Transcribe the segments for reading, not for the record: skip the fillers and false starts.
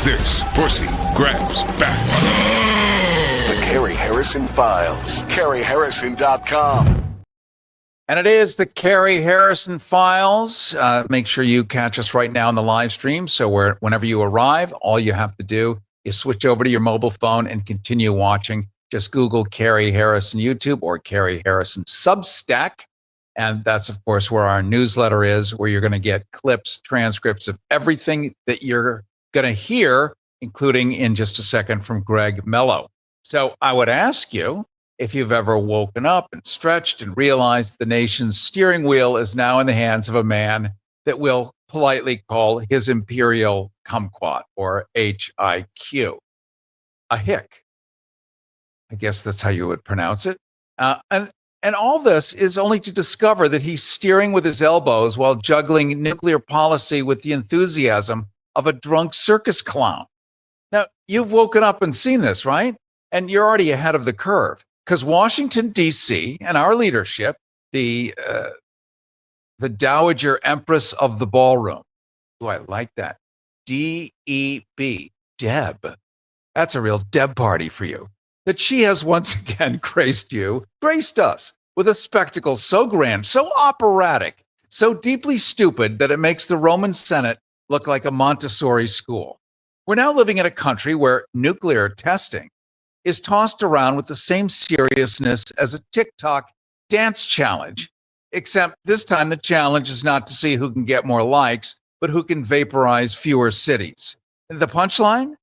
This pussy grabs back. The Carrie Harrison Files. CarrieHarrison.com. And it is the Carrie Harrison Files. Make sure you catch us right now in the live stream. So whenever you arrive, all you have to do is switch over to your mobile phone and continue watching. Just Google Carrie Harrison YouTube or Carrie Harrison Substack. And that's, of course, where our newsletter is, where you're going to get clips, transcripts of everything that you're going to hear, including in just a second from Greg Mello. So I would ask you if you've ever woken up and stretched and realized the nation's steering wheel is now in the hands of a man that we'll politely call his imperial kumquat, or HIQ. A hick. I guess that's how you would pronounce it. And all this is only to discover that he's steering with his elbows while juggling nuclear policy with the enthusiasm of a drunk circus clown. Now, you've woken up and seen this, right? And you're already ahead of the curve, because Washington, D.C. and our leadership, the Dowager Empress of the Ballroom. Oh, I like that. D-E-B, Deb. That's a real Deb party for you. That she has once again graced us with a spectacle so grand, so operatic, so deeply stupid that it makes the Roman Senate look like a Montessori school. We're now living in a country where nuclear testing is tossed around with the same seriousness as a TikTok dance challenge, except this time the challenge is not to see who can get more likes, but who can vaporize fewer cities. The punchline?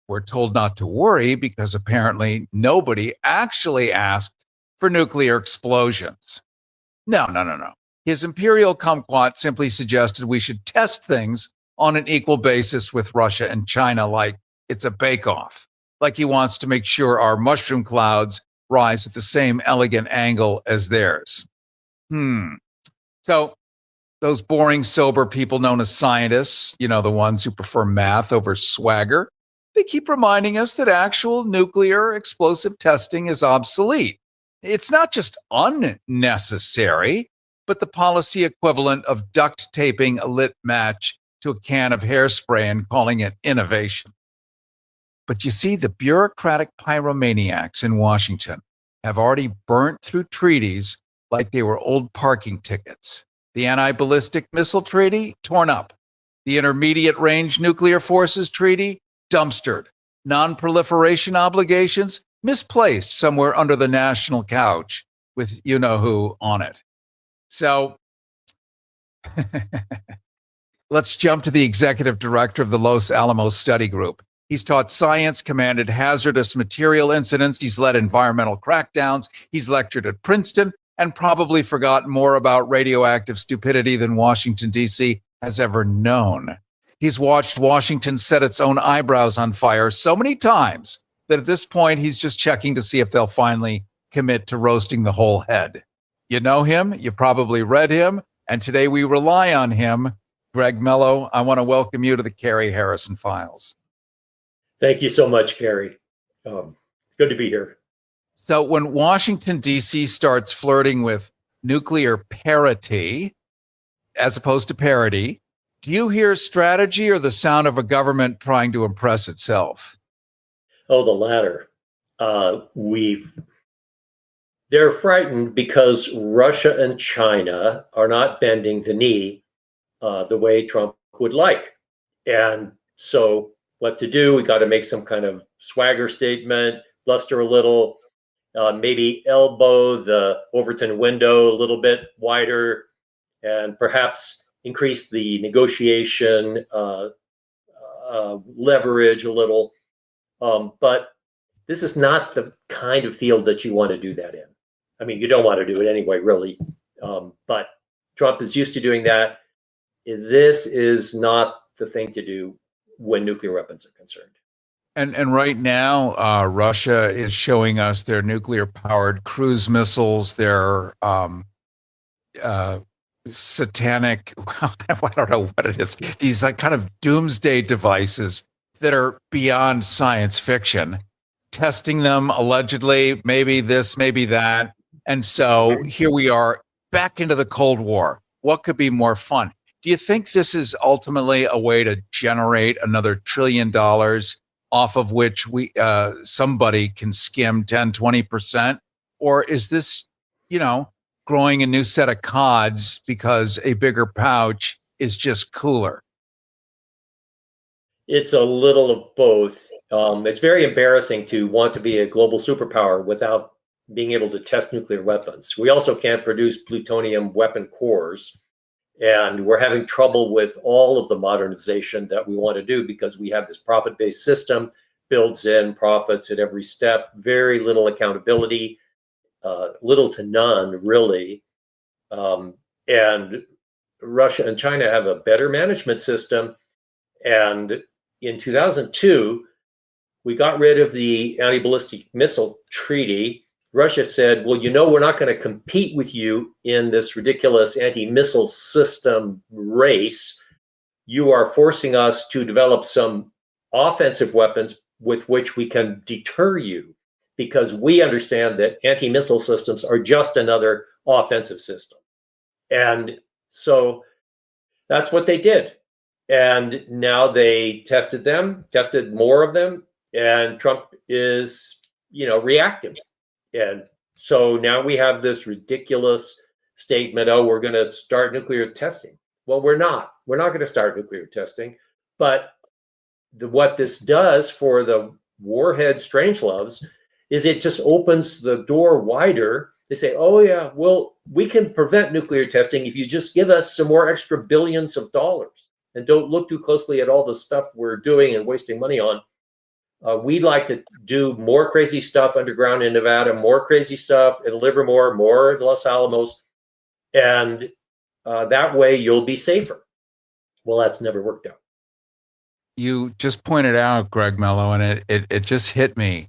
We're told not to worry because apparently nobody actually asked for nuclear explosions. No. His imperial kumquat simply suggested we should test things on an equal basis with Russia and China, like it's a bake-off, like he wants to make sure our mushroom clouds rise at the same elegant angle as theirs. So those boring, sober people known as scientists, the ones who prefer math over swagger, they keep reminding us that actual nuclear explosive testing is obsolete. It's not just unnecessary, but the policy equivalent of duct taping a lit match to a can of hairspray and calling it innovation. But you see, the bureaucratic pyromaniacs in Washington have already burnt through treaties like they were old parking tickets. The anti-ballistic missile treaty, torn up. The intermediate range nuclear forces treaty, dumpstered. Non-proliferation obligations, misplaced somewhere under the national couch with you-know-who on it. So let's jump to the executive director of the Los Alamos Study Group. He's taught science, commanded hazardous material incidents. He's led environmental crackdowns. He's lectured at Princeton and probably forgotten more about radioactive stupidity than Washington, D.C. has ever known. He's watched Washington set its own eyebrows on fire so many times that at this point, he's just checking to see if they'll finally commit to roasting the whole head. You know him, you probably read him, and today we rely on him. Greg Mello, I want to welcome you to the Carrie Harrison Files. Thank you so much, Carrie. Good to be here. So when Washington, D.C. starts flirting with nuclear parity, as opposed to parity, do you hear strategy or the sound of a government trying to impress itself? Oh, the latter. They're frightened because Russia and China are not bending the knee the way Trump would like. And so what to do? We got to make some kind of swagger statement, bluster a little, maybe elbow the Overton window a little bit wider, and perhaps increase the negotiation leverage a little. But this is not the kind of field that you want to do that in. I mean, you don't want to do it anyway, really. But Trump is used to doing that. This is not the thing to do when nuclear weapons are concerned. And right now, Russia is showing us their nuclear-powered cruise missiles, their satanic, I don't know what it is, these like kind of doomsday devices that are beyond science fiction, testing them allegedly, maybe this, maybe that. And so here we are back into the Cold War. What could be more fun? Do you think this is ultimately a way to generate another $1 trillion off of which somebody can skim 10, 20%? Or is this, growing a new set of cods because a bigger pouch is just cooler? It's a little of both. It's very embarrassing to want to be a global superpower without being able to test nuclear weapons. We also can't produce plutonium weapon cores. And we're having trouble with all of the modernization that we want to do because we have this profit-based system, builds in profits at every step, very little accountability, little to none, really. And Russia and China have a better management system. And in 2002, we got rid of the anti-ballistic missile treaty. Russia said, well, we're not going to compete with you in this ridiculous anti-missile system race. You are forcing us to develop some offensive weapons with which we can deter you, because we understand that anti-missile systems are just another offensive system. And so that's what they did. And now they tested more of them, and Trump is, reacting. And so now we have this ridiculous statement, oh, we're going to start nuclear testing. Well, we're not. We're not going to start nuclear testing. But what this does for the warhead strangeloves is it just opens the door wider. They say, oh, yeah, well, we can prevent nuclear testing if you just give us some more extra billions of dollars and don't look too closely at all the stuff we're doing and wasting money on. We'd like to do more crazy stuff underground in Nevada, more crazy stuff in Livermore, more in Los Alamos, and that way you'll be safer. Well, that's never worked out. You just pointed out, Greg Mello, and it just hit me.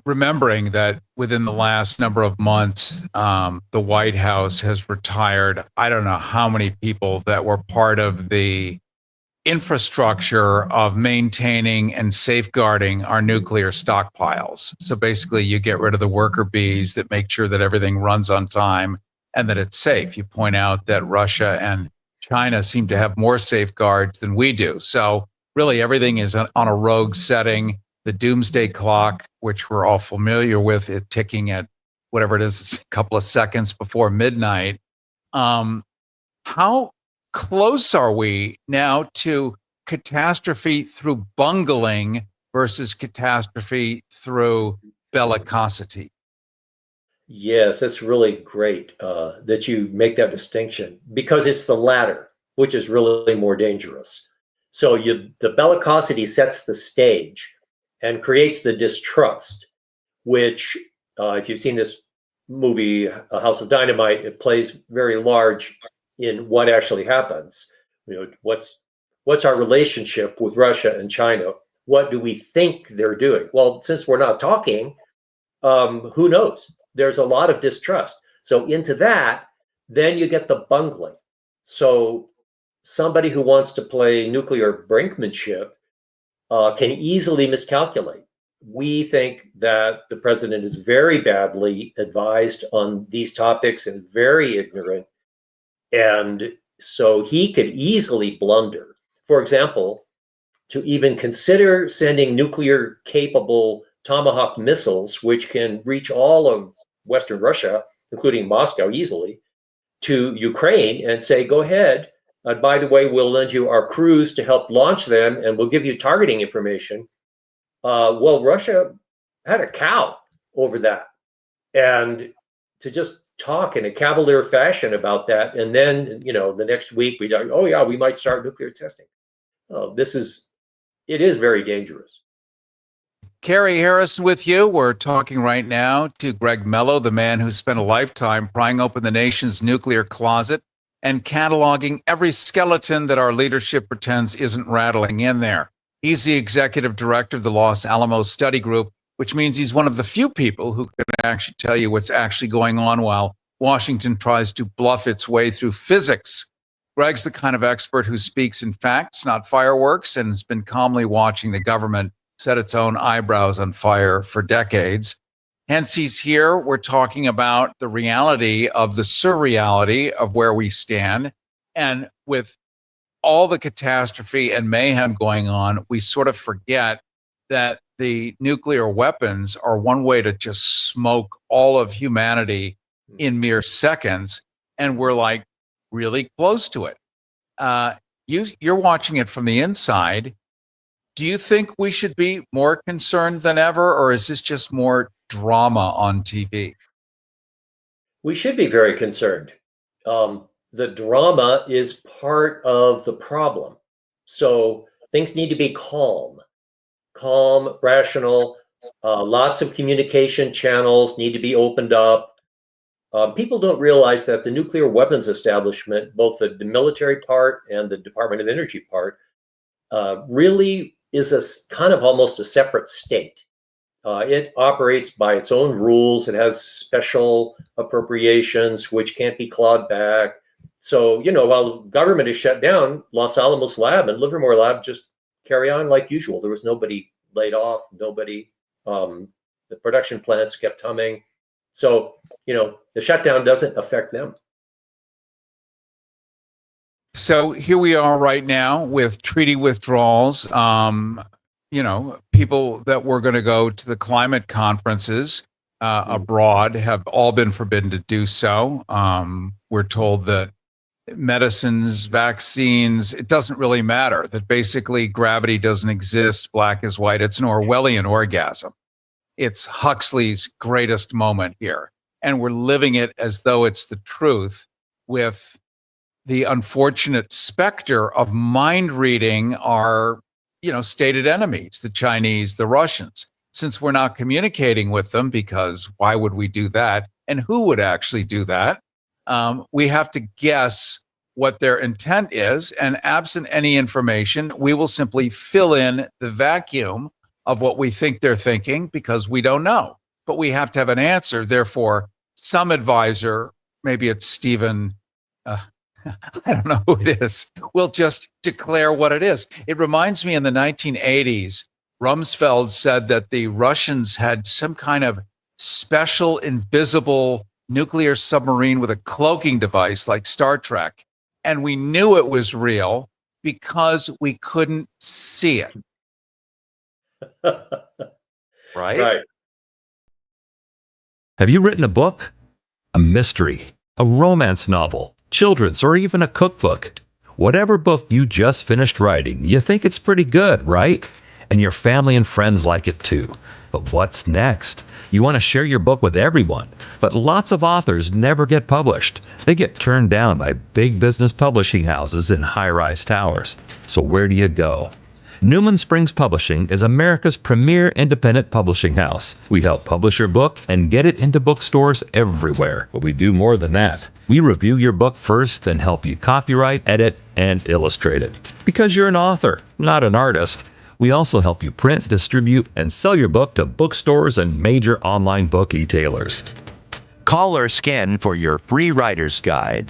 Remembering that within the last number of months, the White House has retired, I don't know how many people that were part of the infrastructure of maintaining and safeguarding our nuclear stockpiles. So basically, you get rid of the worker bees that make sure that everything runs on time and that it's safe. You point out that Russia and China seem to have more safeguards than we do. So really, everything is on a rogue setting. The doomsday clock, which we're all familiar with, it ticking at whatever it is, it's a couple of seconds before midnight. How close are we now to catastrophe through bungling versus catastrophe through bellicosity? Yes, that's really great that you make that distinction, because it's the latter, which is really more dangerous. So the bellicosity sets the stage and creates the distrust, which, if you've seen this movie, A House of Dynamite, it plays very large in what actually happens. What's our relationship with Russia and China? What do we think they're doing? Well, since we're not talking, who knows? There's a lot of distrust. So into that, then you get the bungling. So somebody who wants to play nuclear brinkmanship can easily miscalculate. We think that the president is very badly advised on these topics and very ignorant. And so he could easily blunder. For example, to even consider sending nuclear capable Tomahawk missiles, which can reach all of Western Russia, including Moscow, easily, to Ukraine and say, go ahead. And by the way, we'll lend you our crews to help launch them, and we'll give you targeting information. Well, Russia had a cow over that. And to just talk in a cavalier fashion about that, and then, the next week we talk, oh yeah, we might start nuclear testing. Oh, it is very dangerous. Carrie Harrison with you. We're talking right now to Greg Mello, the man who spent a lifetime prying open the nation's nuclear closet and cataloging every skeleton that our leadership pretends isn't rattling in there. He's the executive director of the Los Alamos Study Group, which means he's one of the few people who can actually tell you what's actually going on while Washington tries to bluff its way through physics. Greg's the kind of expert who speaks in facts, not fireworks, and has been calmly watching the government set its own eyebrows on fire for decades. Hence, he's here. We're talking about the reality of the surreality of where we stand. And with all the catastrophe and mayhem going on, we sort of forget that the nuclear weapons are one way to just smoke all of humanity in mere seconds. And we're like really close to it. You're watching it from the inside. Do you think we should be more concerned than ever, or is this just more drama on TV? We should be very concerned. The drama is part of the problem. So things need to be calm, rational. Lots of communication channels need to be opened up. People don't realize that the nuclear weapons establishment, both the military part and the Department of Energy part, really is a kind of almost a separate state. It operates by its own rules. It has special appropriations which can't be clawed back. So, while government is shut down, Los Alamos Lab and Livermore Lab just carry on like usual. There was nobody laid off, the production plants kept humming. So, the shutdown doesn't affect them. So here we are right now with treaty withdrawals. People that were going to go to the climate conferences abroad have all been forbidden to do so. We're told that medicines, vaccines, it doesn't really matter, that basically gravity doesn't exist, black is white. It's an Orwellian orgasm. It's Huxley's greatest moment here. And we're living it as though it's the truth, with the unfortunate specter of mind reading our, stated enemies, the Chinese, the Russians. Since we're not communicating with them, because why would we do that? And who would actually do that? We have to guess what their intent is. And absent any information, we will simply fill in the vacuum of what we think they're thinking, because we don't know. But we have to have an answer. Therefore, some advisor, maybe it's Stephen, I don't know who it is, will just declare what it is. It reminds me, in the 1980s, Rumsfeld said that the Russians had some kind of special invisible nuclear submarine with a cloaking device like Star Trek. And we knew it was real because we couldn't see it. Right? Have you written a book? A mystery, a romance novel, children's, or even a cookbook? Whatever book you just finished writing, you think it's pretty good, right? And your family and friends like it too. But what's next? You want to share your book with everyone, but lots of authors never get published. They get turned down by big business publishing houses in high-rise towers. So where do you go? Newman Springs Publishing is America's premier independent publishing house. We help publish your book and get it into bookstores everywhere. But we do more than that. We review your book first, then help you copyright, edit, and illustrate it. Because you're an author, not an artist. We also help you print, distribute, and sell your book to bookstores and major online book e-tailers. Call or scan for your free writer's guide.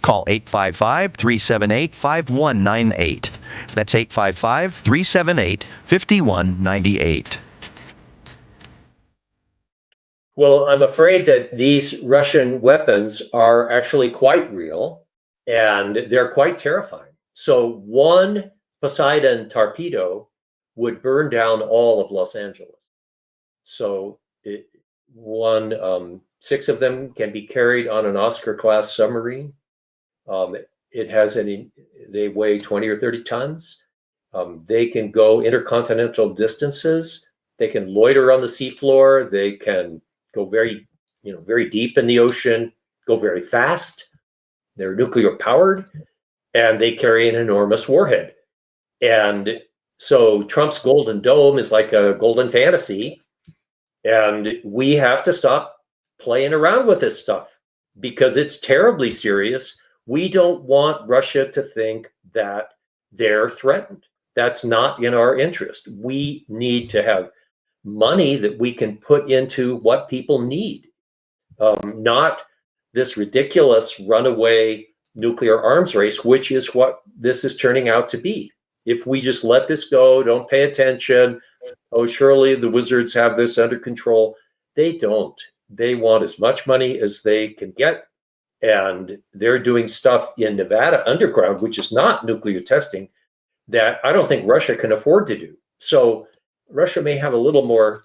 Call 855-378-5198. That's 855-378-5198. Well, I'm afraid that these Russian weapons are actually quite real, and they're quite terrifying. So one Poseidon torpedo would burn down all of Los Angeles. So 6 of them can be carried on an Oscar-class submarine. They weigh 20 or 30 tons. They can go intercontinental distances. They can loiter on the seafloor. They can go very deep in the ocean, go very fast. They're nuclear powered, and they carry an enormous warhead. And so Trump's Golden Dome is like a golden fantasy. And we have to stop playing around with this stuff because it's terribly serious. We don't want Russia to think that they're threatened. That's not in our interest. We need to have money that we can put into what people need, not this ridiculous runaway nuclear arms race, which is what this is turning out to be. If we just let this go, don't pay attention, oh, surely the wizards have this under control, They don't. They want as much money as they can get. And they're doing stuff in Nevada underground, which is not nuclear testing, that I don't think Russia can afford to do. So Russia may have a little more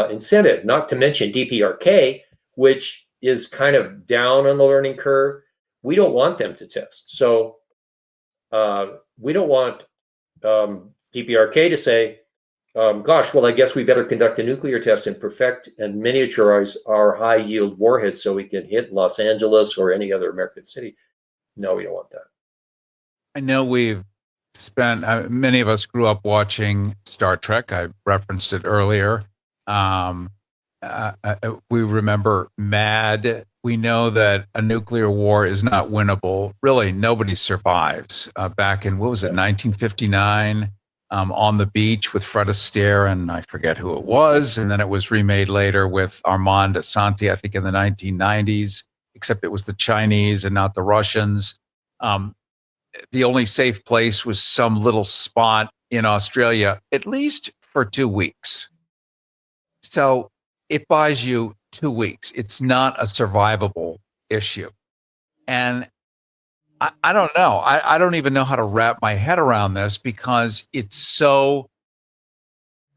incentive, not to mention DPRK, which is kind of down on the learning curve. We don't want them to test. So we don't want DPRK to say, gosh, well, I guess we better conduct a nuclear test and perfect and miniaturize our high yield warheads so we can hit Los Angeles or any other American city. No, we don't want that. I know we've spent, many of us grew up watching Star Trek. I referenced it earlier. We remember MAD. We know that a nuclear war is not winnable. Really, nobody survives. Back in, what was it, 1959, on the beach with Fred Astaire, and I forget who it was. And then it was remade later with Armand Asante, I think in the 1990s, except it was the Chinese and not the Russians. The only safe place was some little spot in Australia, at least for 2 weeks. So it buys you 2 weeks. It's not a survivable issue. And I don't know. I don't even know how to wrap my head around this because it's so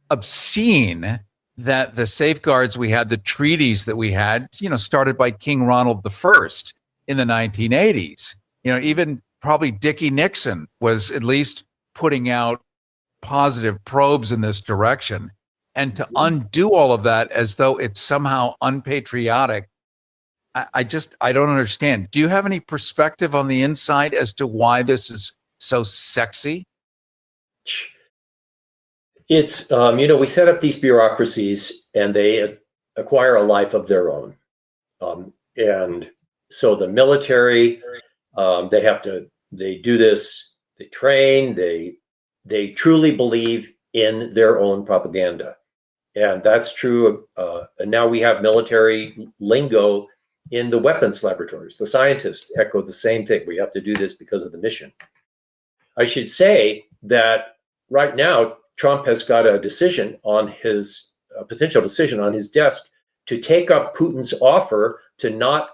obscene that the safeguards we had, the treaties that we had, started by King Ronald I in the 1980s. Even probably Dickie Nixon was at least putting out positive probes in this direction. And to undo all of that as though it's somehow unpatriotic, I don't understand. Do you have any perspective on the inside as to why this is so sexy? It's, we set up these bureaucracies and they acquire a life of their own. And so the military, they do this, they train, they truly believe in their own propaganda. And that's true. And now we have military lingo in the weapons laboratories. The scientists echo the same thing. We have to do this because of the mission. I should say that right now, Trump has got a decision on his potential decision on his desk to take up Putin's offer to not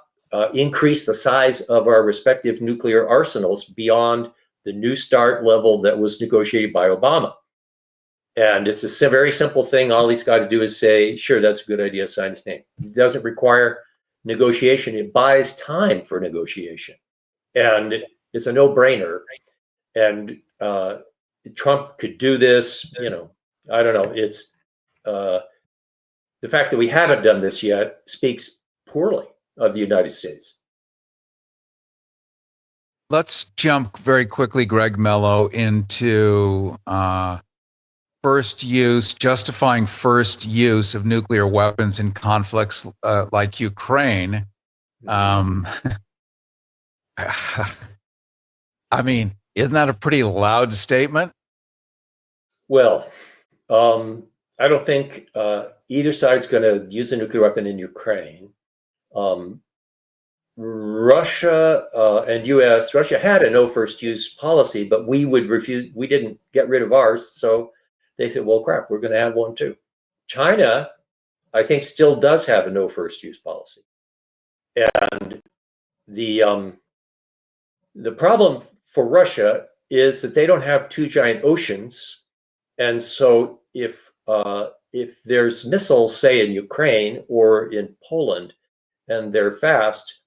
increase the size of our respective nuclear arsenals beyond the New START level that was negotiated by Obama. And it's a very simple thing. All he's got to do is say, sure, that's a good idea, sign his name. It doesn't require negotiation. It buys time for negotiation. And it's a no-brainer. And Trump could do this, I don't know. It's the fact that we haven't done this yet speaks poorly of the United States. Let's jump very quickly, Greg Mello, into justifying first use of nuclear weapons in conflicts like Ukraine. I mean, isn't that a pretty loud statement? Well, I don't think either side's going to use a nuclear weapon in Ukraine. Russia and U.S. Russia had a no first use policy, but we would refuse. We didn't get rid of ours, so they said, "Well, crap, we're going to have one too." China, I think, still does have a no first use policy, and the problem for Russia is that they don't have two giant oceans, and so if there's missiles, say in Ukraine or in Poland, and they're fast,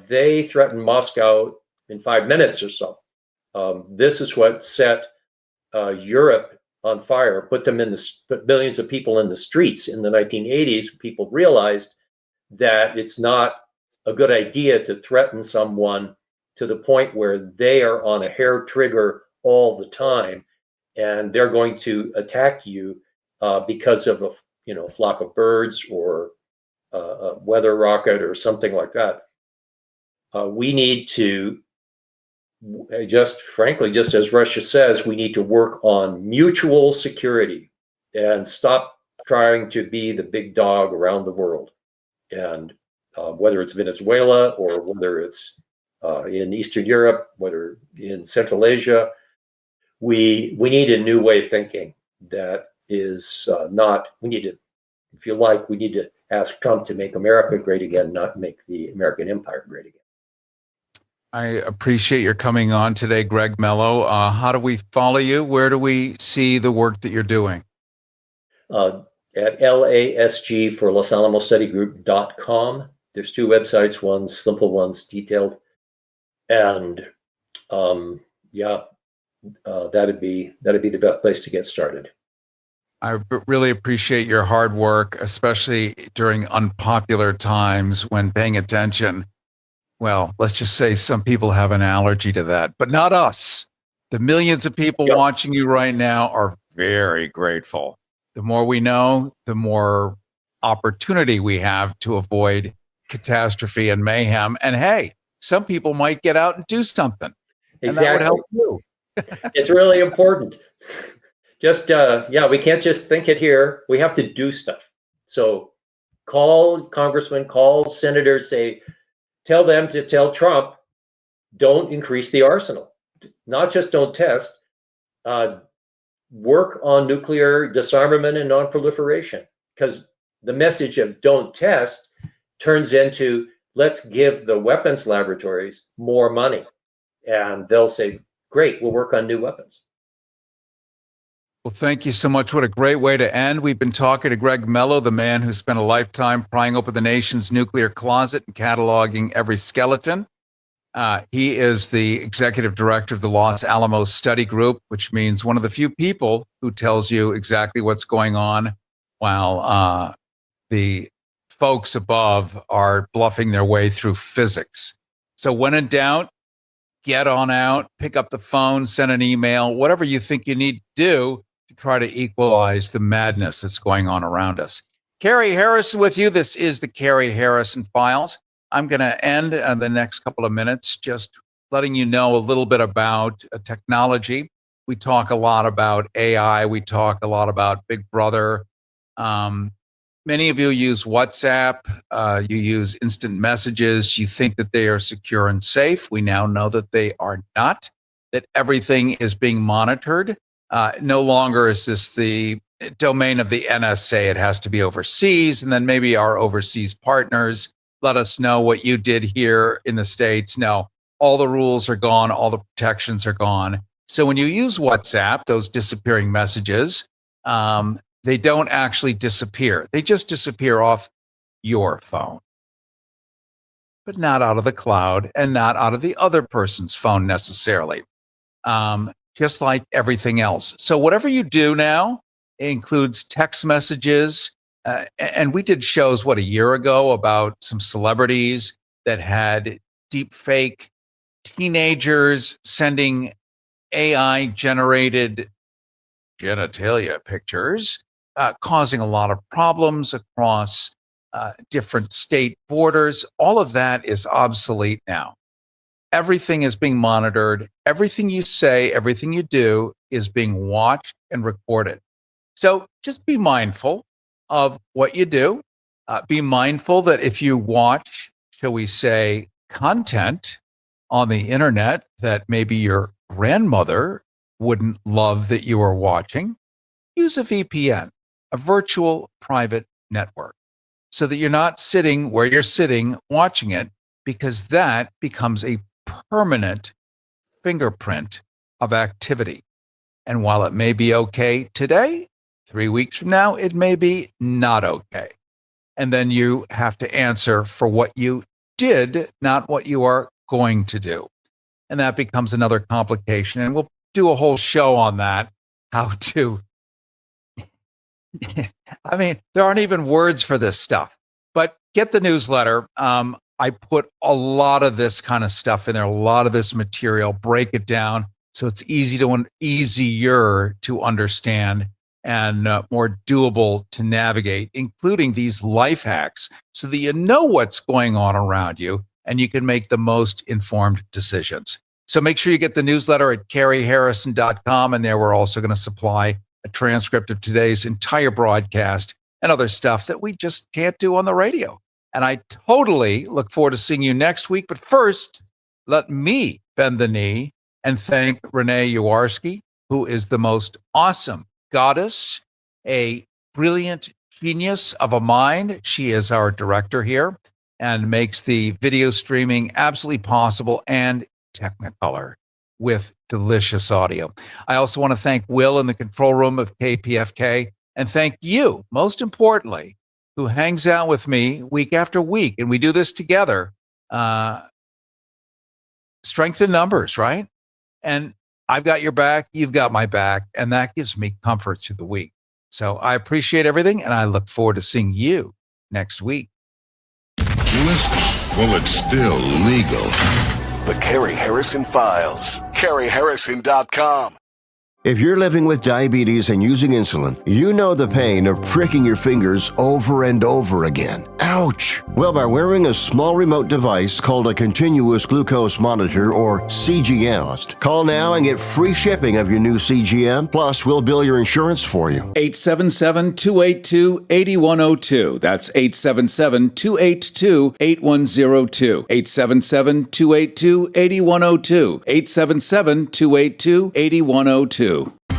they threaten Moscow in 5 minutes or so. This is what set Europe on fire, put millions of people in the streets in the 1980s. People realized that it's not a good idea to threaten someone to the point where they are on a hair trigger all the time, and they're going to attack you because of a flock of birds or a weather rocket or something like that. We need to just as Russia says, we need to work on mutual security and stop trying to be the big dog around the world. And whether it's Venezuela or whether it's in Eastern Europe, whether in Central Asia, we need a new way of thinking that is not, we need to if you like, we need to ask Trump to make America great again, not make the American empire great again. I appreciate your coming on today, Greg Mello. How do we follow you? Where do we see the work that you're doing? At LASG for Los Alamos Study Group.com. There's two websites, one simple, one's detailed. And that'd be the best place to get started. I really appreciate your hard work, especially during unpopular times when paying attention. Well, let's just say some people have an allergy to that, but not us. The millions of people watching you right now are very grateful. The more we know, the more opportunity we have to avoid catastrophe and mayhem. And hey, some people might get out and do something. Exactly. And that would help you. It's really important. Just, we can't just think it here. We have to do stuff. So call congressmen, call senators, tell them to tell Trump, don't increase the arsenal. Not just don't test, work on nuclear disarmament and non-proliferation. Because the message of don't test turns into let's give the weapons laboratories more money. And they'll say, great, we'll work on new weapons. Well, thank you so much. What a great way to end. We've been talking to Greg Mello, the man who spent a lifetime prying open the nation's nuclear closet and cataloging every skeleton. He is the executive director of the Los Alamos Study Group, which means one of the few people who tells you exactly what's going on while the folks above are bluffing their way through physics. So when in doubt, get on out, pick up the phone, send an email, whatever you think you need to do to try to equalize the madness that's going on around us. Carrie Harrison with you. This is the Carrie Harrison Files. I'm going to end the next couple of minutes just letting you know a little bit about technology. We talk a lot about AI. We talk a lot about Big Brother. Many of you use WhatsApp. You use instant messages. You think that they are secure and safe. We now know that they are not, that everything is being monitored. No longer is this the domain of the NSA. It has to be overseas. And then maybe our overseas partners let us know what you did here in the States. No, all the rules are gone. All the protections are gone. So when you use WhatsApp, those disappearing messages, they don't actually disappear. They just disappear off your phone, but not out of the cloud and not out of the other person's phone necessarily, just like everything else. So whatever you do now includes text messages. And we did shows, a year ago about some celebrities that had deep fake teenagers sending AI-generated genitalia pictures, causing a lot of problems across different state borders. All of that is obsolete now. Everything is being monitored. Everything you say, everything you do is being watched and recorded. So just be mindful of what you do. Be mindful that if you watch, shall we say, content on the internet that maybe your grandmother wouldn't love that you are watching, use a VPN, a virtual private network, so that you're not sitting where you're sitting watching it, because that becomes a permanent fingerprint of activity. And while it may be okay today, 3 weeks from now, it may be not okay. And then you have to answer for what you did, not what you are going to do. And that becomes another complication. And we'll do a whole show on that, how to I mean, there aren't even words for this stuff, but get the newsletter. I put a lot of this kind of stuff in there, a lot of this material, break it down so it's easier to understand and more doable to navigate, including these life hacks so that you know what's going on around you and you can make the most informed decisions. So make sure you get the newsletter at carrieharrison.com, and there we're also going to supply a transcript of today's entire broadcast and other stuff that we just can't do on the radio. And I totally look forward to seeing you next week. But first, let me bend the knee and thank Renee Yawarski, who is the most awesome goddess, a brilliant genius of a mind. She is our director here and makes the video streaming absolutely possible and Technicolor with delicious audio. I also want to thank Will in the control room of KPFK and thank you, most importantly, who hangs out with me week after week. And we do this together. Strength in numbers, right? And I've got your back, you've got my back, and that gives me comfort through the week. So I appreciate everything, and I look forward to seeing you next week. Listen, well, it's still legal. The Carrie Harrison Files. CarrieHarrison.com. If you're living with diabetes and using insulin, you know the pain of pricking your fingers over and over again. Ouch! Well, by wearing a small remote device called a continuous glucose monitor, or CGM, call now and get free shipping of your new CGM, plus we'll bill your insurance for you. 877-282-8102. That's 877-282-8102. 877-282-8102. 877-282-8102.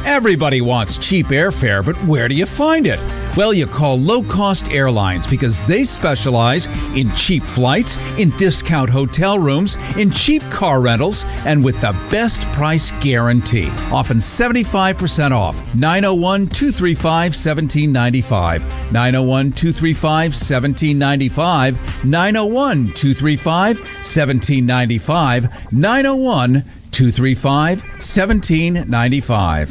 Everybody wants cheap airfare, but where do you find it? Well, you call low-cost airlines because they specialize in cheap flights, in discount hotel rooms, in cheap car rentals, and with the best price guarantee. Often 75% off. 901-235-1795. 901-235-1795. 901-235-1795. 901-235-1795.